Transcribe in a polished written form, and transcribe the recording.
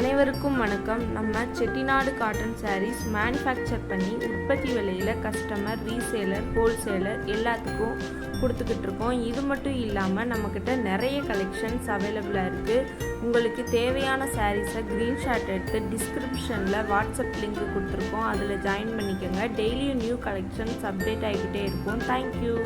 அனைவருக்கும் வணக்கம். நம்ம செட்டிநாடு காட்டன் சாரீஸ் மேனுஃபேக்சர் பண்ணி உற்பத்தி விலையில் கஸ்டமர், ரீசேலர், ஹோல்சேலர் எல்லாத்துக்கும் கொடுத்துக்கிட்டு இருக்கோம். இது மட்டும் இல்லாமல் நம்மக்கிட்ட நிறைய கலெக்ஷன்ஸ் அவைலபிளாக இருக்குது. உங்களுக்கு தேவையான சாரீஸை ஸ்க்ரீன்ஷாட் எடுத்து டிஸ்கிரிப்ஷனில் வாட்ஸ்அப் லிங்க் கொடுத்துருக்கோம். அதில் ஜாயின் பண்ணிக்கோங்க. டெய்லியும் நியூ கலெக்ஷன்ஸ் அப்டேட் ஆகிக்கிட்டே இருக்கும். தேங்க்யூ.